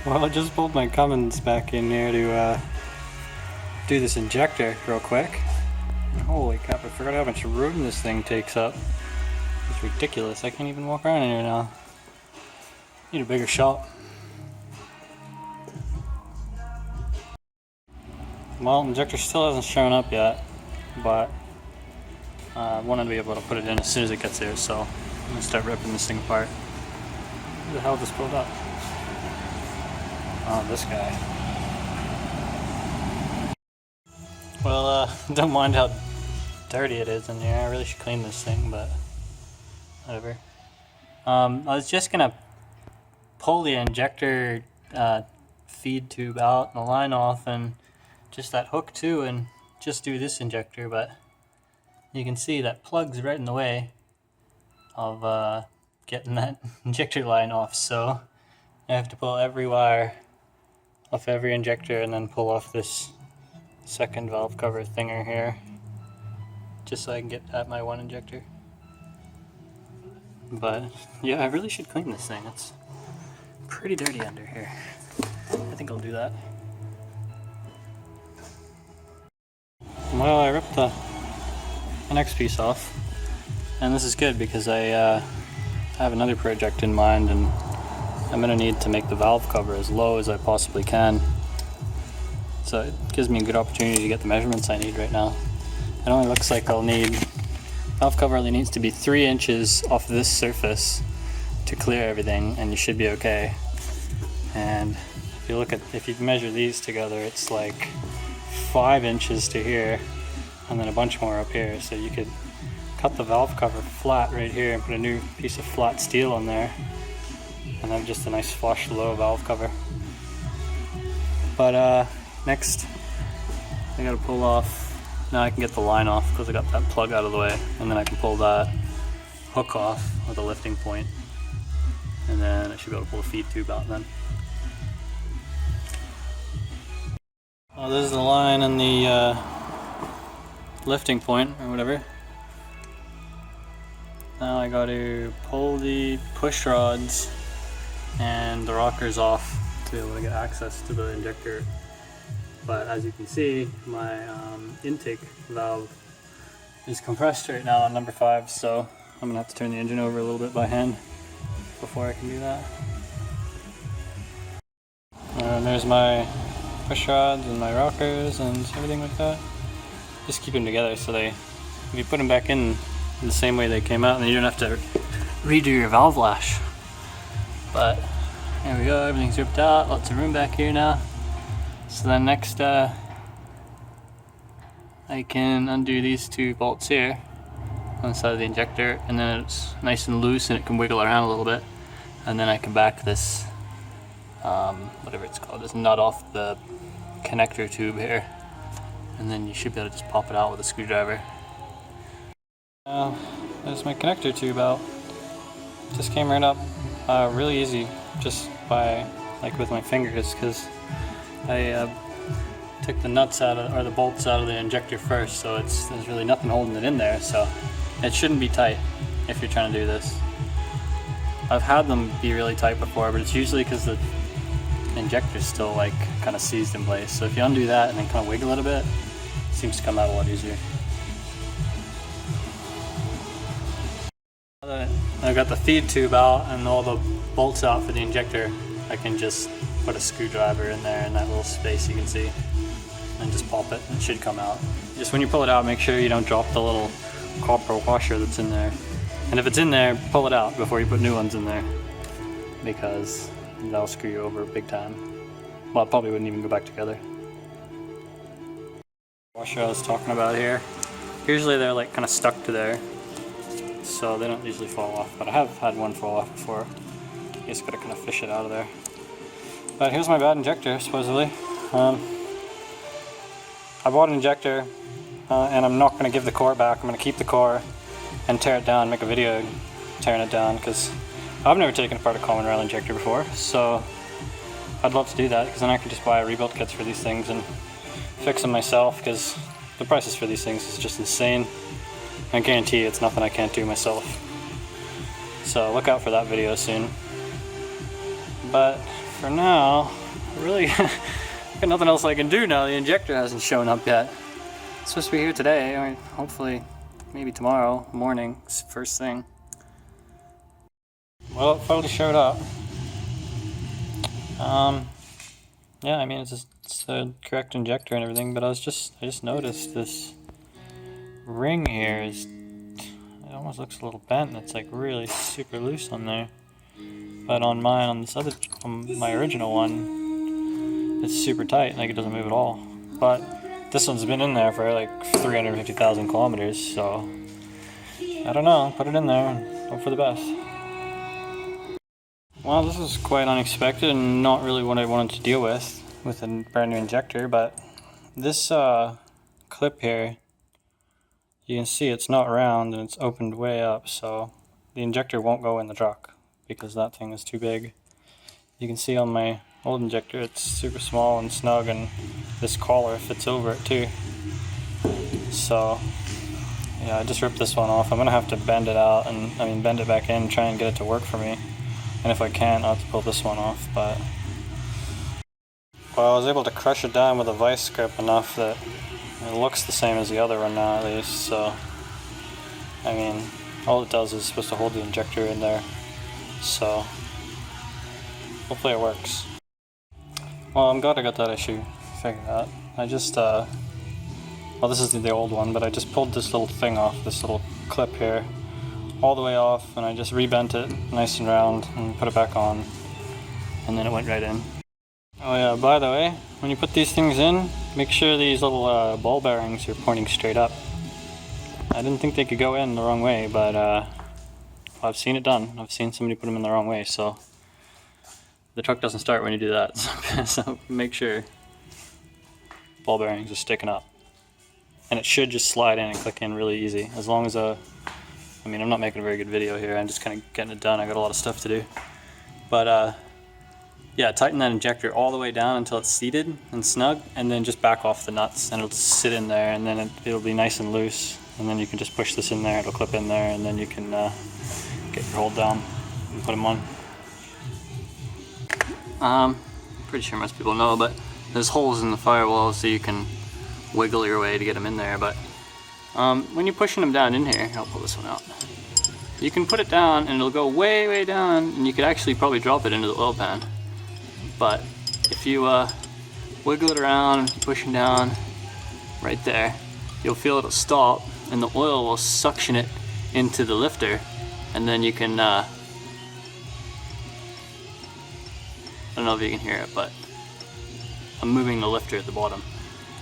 Well, I just pulled my Cummins back in here to do this injector real quick. Holy crap, I forgot how much room this thing takes up. It's ridiculous. I can't even walk around in here now. Need a bigger shop. Well, injector still hasn't shown up yet, but I wanted to be able to put it in as soon as it gets here, so I'm going to start ripping this thing apart. Who the hell just pulled up? Oh, this guy. Well, don't mind how dirty it is in here. I really should clean this thing, but whatever. I was just gonna pull the injector feed tube out, the line off, and just that hook too, and just do this injector, but you can see that plug's right in the way of getting that injector line off, so I have to pull every wire off every injector and then pull off this second valve cover thinger here just so I can get at my one injector. But yeah, I really should clean this thing. It's pretty dirty under here. I think I'll do that. Well, I ripped the next piece off, and this is good because I have another project in mind, and I'm going to need to make the valve cover as low as I possibly can. So it gives me a good opportunity to get the measurements I need right now. It only looks like I'll need, valve cover only needs to be 3 inches off this surface to clear everything, and you should be okay. And if you measure these together, it's like 5 inches to here, and then a bunch more up here. So you could cut the valve cover flat right here and put a new piece of flat steel on there, and have just a nice flush low valve cover. But next I gotta pull off, now I can get the line off because I got that plug out of the way, and then I can pull that hook off with a lifting point, and then I should be able to pull the feed tube out then. Well, this is the line and the lifting point or whatever. Now I got to pull the push rods and the rockers off to be able to get access to the injector. But as you can see, my intake valve is compressed right now on number 5, so I'm gonna have to turn the engine over a little bit by hand before I can do that. And there's my push rods and my rockers and everything like that. Just keep them together so if you put them back in the same way they came out, and you don't have to redo your valve lash. But there we go, everything's ripped out, lots of room back here now. So then next I can undo these 2 bolts here on the side of the injector, and then it's nice and loose and it can wiggle around a little bit, and then I can back this whatever it's called, this nut off the connector tube here, and then you should be able to just pop it out with a screwdriver. There's my connector tube out. Just came right up really easy, just by with my fingers, because I took the nuts out of, or the bolts out of the injector first, so there's really nothing holding it in there, so it shouldn't be tight if you're trying to do this. I've had them be really tight before, but it's usually because the injector's still kind of seized in place. So if you undo that and then kind of wiggle it a bit, it seems to come out a lot easier. I've got the feed tube out and all the bolts out for the injector. I can just put a screwdriver in there in that little space you can see, and just pop it, and it should come out. Just when you pull it out, make sure you don't drop the little copper washer that's in there. And if it's in there, pull it out before you put new ones in there, because that'll screw you over big time. Well, it probably wouldn't even go back together. Washer I was talking about here, usually they're kind of stuck to there, so they don't usually fall off, but I have had one fall off before. You just gotta kind of fish it out of there. But here's my bad injector, supposedly. I bought an injector, and I'm not gonna give the core back. I'm gonna keep the core and tear it down, make a video tearing it down, because I've never taken apart a common rail injector before, so I'd love to do that, because then I can just buy rebuild kits for these things and fix them myself, because the prices for these things is just insane. I guarantee it's nothing I can't do myself. So look out for that video soon. But for now, really got nothing else I can do now. The injector hasn't shown up yet. It's supposed to be here today, or hopefully maybe tomorrow morning, first thing. Well, it finally showed up. Yeah, I mean it's the correct injector and everything, but I just noticed this ring here is, it almost looks a little bent. It's like really super loose on there. But on mine, on my original one, it's super tight, like it doesn't move at all. But this one's been in there for like 350,000 kilometers, so I don't know, put it in there and hope for the best. Well, this is quite unexpected and not really what I wanted to deal with a brand new injector, but this clip here, you can see it's not round and it's opened way up, so the injector won't go in the truck because that thing is too big. You can see on my old injector it's super small and snug, and this collar fits over it too. So yeah, I just ripped this one off. I'm gonna have to bend it out and bend it back in, try and get it to work for me. And if I can't, I'll have to pull this one off. But well, I was able to crush it down with a vice grip enough that it looks the same as the other one now, at least. So I mean, all it does is supposed to hold the injector in there. So hopefully it works. Well, I'm glad I got that issue figured out. I just well, this is the old one, but I just pulled this little thing off, this little clip here, all the way off, and I just rebent it nice and round and put it back on, and then it went right in. Oh yeah, by the way, when you put these things in, make sure these little ball bearings are pointing straight up. I didn't think they could go in the wrong way, but I've seen it done. I've seen somebody put them in the wrong way, so the truck doesn't start when you do that. So make sure ball bearings are sticking up. And it should just slide in and click in really easy, as long as I'm not making a very good video here, I'm just kind of getting it done. I got a lot of stuff to do. But yeah, tighten that injector all the way down until it's seated and snug, and then just back off the nuts and it'll just sit in there, and then it'll be nice and loose, and then you can just push this in there, it'll clip in there, and then you can get your hold down and put them on. Pretty sure most people know, but there's holes in the firewall so you can wiggle your way to get them in there. But when you're pushing them down in here, I'll pull this one out. You can put it down and it'll go way, way down, and you could actually probably drop it into the oil pan. But if you wiggle it around and pushing down right there, you'll feel it'll stop, and the oil will suction it into the lifter, and then you can I don't know if you can hear it, but I'm moving the lifter at the bottom,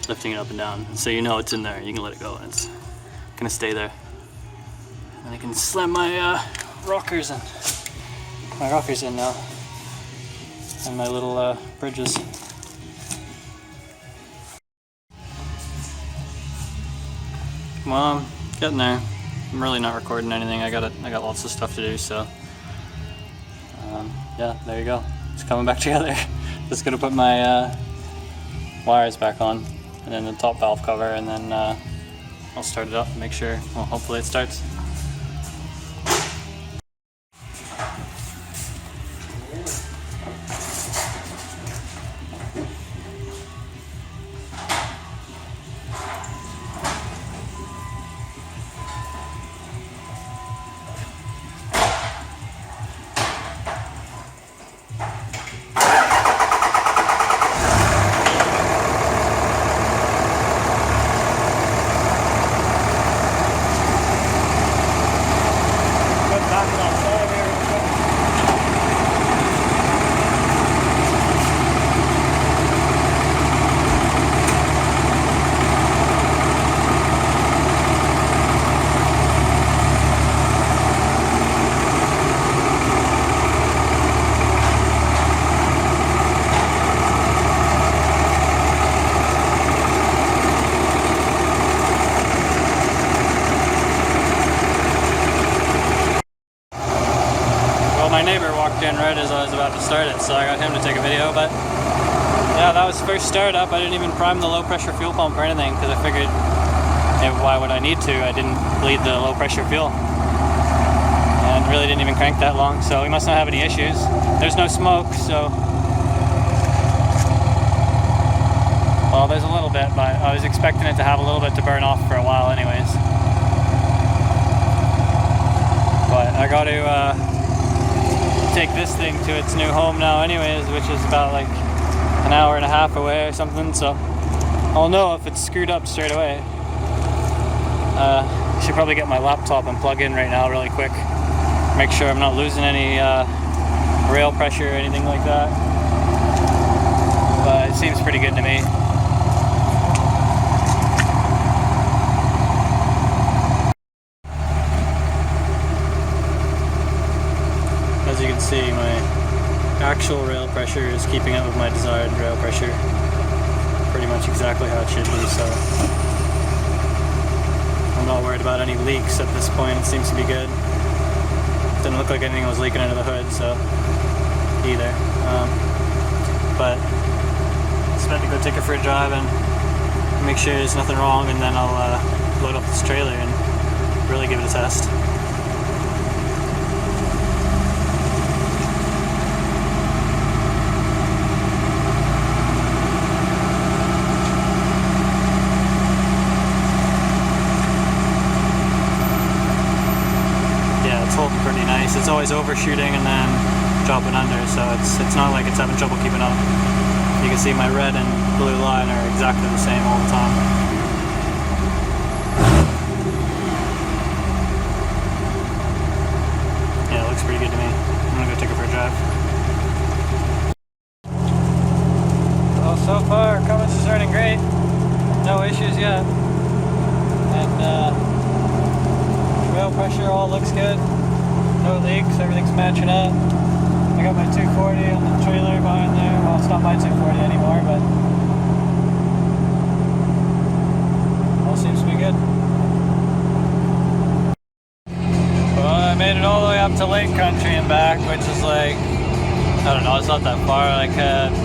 lifting it up and down, so you know it's in there. You can let it go and it's gonna stay there. And I can slam my rockers in now, and my little bridges. Well, I'm getting there. I'm really not recording anything. I got lots of stuff to do, so yeah, there you go. It's coming back together. Just gonna put my wires back on, and then the top valve cover, and then I'll start it up and make sure, well, hopefully it starts. My neighbor walked in right as I was about to start it, so I got him to take a video. But yeah, that was first startup. I didn't even prime the low pressure fuel pump or anything, because I figured, why would I need to? I didn't bleed the low pressure fuel, and really didn't even crank that long, so we must not have any issues. There's no smoke, so Well, there's a little bit, but I was expecting it to have a little bit to burn off for a while anyways. But I got to take this thing to its new home now anyways, which is about like an hour and a half away or something, so I'll know if it's screwed up straight away. I should probably get my laptop and plug in right now really quick. Make sure I'm not losing any rail pressure or anything like that. But it seems pretty good to me. As you can see, my actual rail pressure is keeping up with my desired rail pressure. Pretty much exactly how it should be, so I'm not worried about any leaks at this point. It seems to be good. Didn't look like anything was leaking into the hood, so either. But it's about to go take it for a drive and make sure there's nothing wrong, and then I'll load up this trailer and really give it a test. Holding pretty nice. It's always overshooting and then dropping under, so it's not like it's having trouble keeping up. You can see my red and blue line are exactly the same all the time. Yeah, it looks pretty good to me. I'm gonna go take it for a drive. Well, so far cummins is running great. No issues yet. And rail pressure all looks good. No leaks, everything's matching up. I got my 240 on the trailer behind there. Well, it's not my 240 anymore, but all seems to be good. Well, I made it all the way up to Lake Country and back, which is like, I don't know, it's not that far, like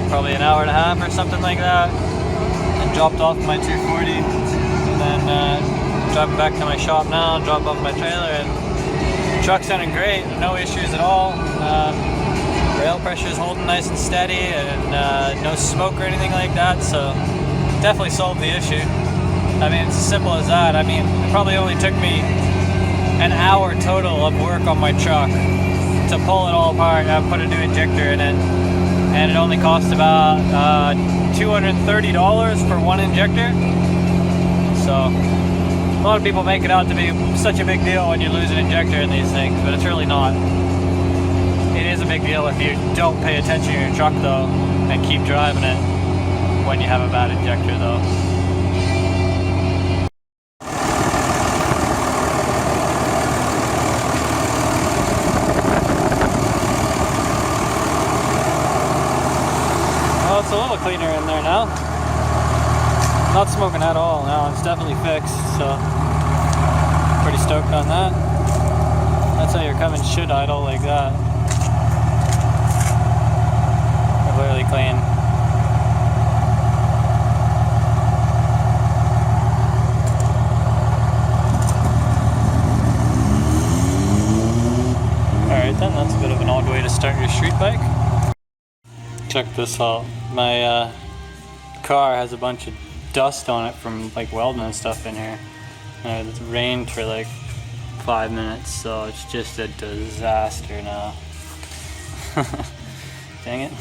probably an hour and a half or something like that. And dropped off my 240, and then driving back to my shop now, drop off my trailer, and the truck's sounding great, no issues at all. Rail pressure is holding nice and steady, and no smoke or anything like that, so definitely solved the issue. I mean, it's as simple as that. I mean, it probably only took me an hour total of work on my truck to pull it all apart and put a new injector in it, and it only cost about $230 for one injector. So a lot of people make it out to be such a big deal when you lose an injector in these things, but it's really not. It is a big deal if you don't pay attention to your truck though, and keep driving it when you have a bad injector though. Well, it's a little cleaner in there now. Not smoking at all now, it's definitely fixed, so pretty stoked on that. That's how your Cummins should idle, like that. Completely clean. Alright then, that's a bit of an odd way to start your street bike. Check this out. My car has a bunch of dust on it from like welding and stuff in here. It's rained for like 5 minutes, so it's just a disaster now. Dang it.